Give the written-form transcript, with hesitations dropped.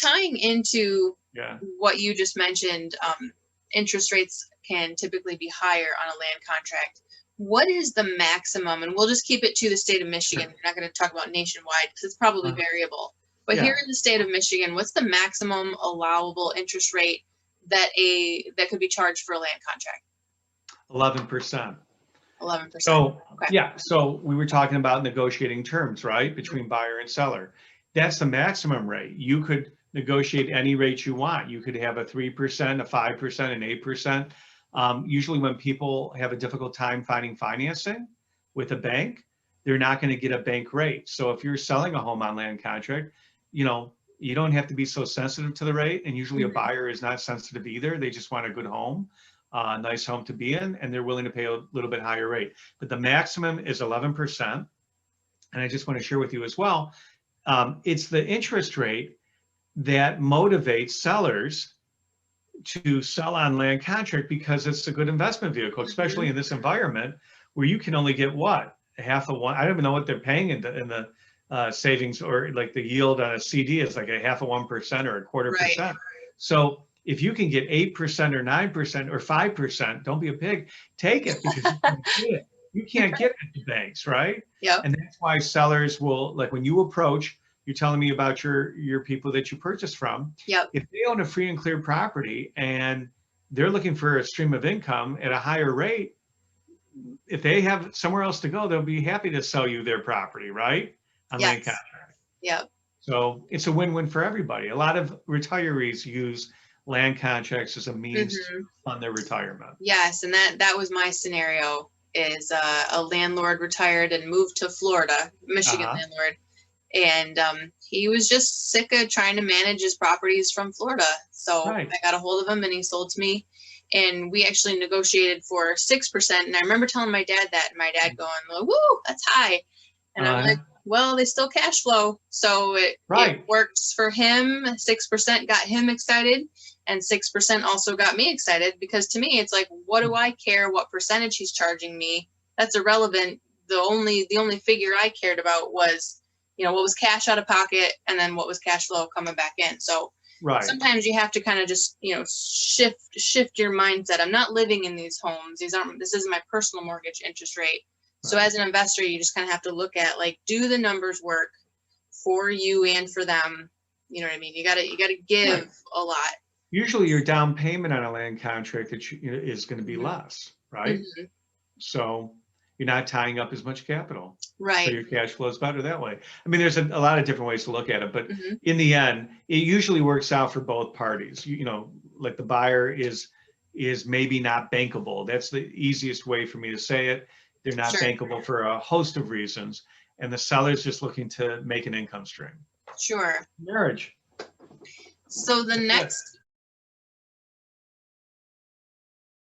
tying into Yeah. what you just mentioned, interest rates can typically be higher on a land contract. What is the maximum? And we'll just keep it to the state of Michigan. Sure. We're not going to talk about nationwide because it's probably variable. But Yeah. here in the state of Michigan, what's the maximum allowable interest rate that could be charged for a land contract? 11%. 11%. So, Okay. yeah, so we were talking about negotiating terms, right, between buyer and seller. That's the maximum rate. You could negotiate any rate you want. You could have a 3%, a 5%, an 8%. Usually when people have a difficult time finding financing with a bank, they're not going to get a bank rate. So if you're selling a home on land contract, you know, you don't have to be so sensitive to the rate. And usually a buyer is not sensitive either. They just want a good home. Nice home to be in, and they're willing to pay a little bit higher rate. But the maximum is 11%. And I just want to share with you as well, it's the interest rate that motivates sellers to sell on land contract because it's a good investment vehicle, especially in this environment where you can only get what? Half of one. I don't even know what they're paying in the savings, or like the yield on a CD is like a half of 1% or a quarter percent. So if you can get 8% or 9% or 5%, don't be a pig, take it, because you can get it. You can't get it at the banks, right? Yep. And that's why sellers will, like when you approach, you're telling me about your people that you purchase from. Yep. If they own a free and clear property and they're looking for a stream of income at a higher rate, if they have somewhere else to go, they'll be happy to sell you their property, right? On land contract. Yep. So it's a win-win for everybody. A lot of retirees use land contracts as a means to fund their retirement. Yes, and that was my scenario. Is a landlord retired and moved to Florida, Michigan landlord, and he was just sick of trying to manage his properties from Florida. So I got a hold of him and he sold to me, and we actually negotiated for 6%. And I remember telling my dad that, and my dad going, well, "Woo, that's high," and I'm like, well, they still cash flow, so it works for him. 6% got him excited, and 6% also got me excited, because to me it's like, what do I care what percentage he's charging me? That's irrelevant. The only figure I cared about was, you know, what was cash out of pocket and then what was cash flow coming back in. So sometimes you have to kind of just, you know, shift your mindset. I'm not living in these homes. This isn't my personal mortgage interest rate. So as an investor, you just kind of have to look at, like, do the numbers work for you and for them? You know what I mean? You gotta give a lot. Usually your down payment on a land contract is going to be less, right? So you're not tying up as much capital. Right. So your cash flow is better that way. I mean, there's a lot of different ways to look at it, but in the end, it usually works out for both parties. You know, like the buyer is maybe not bankable. That's the easiest way for me to say it. They're not bankable for a host of reasons. And the seller's just looking to make an income stream. Sure. Marriage. So the next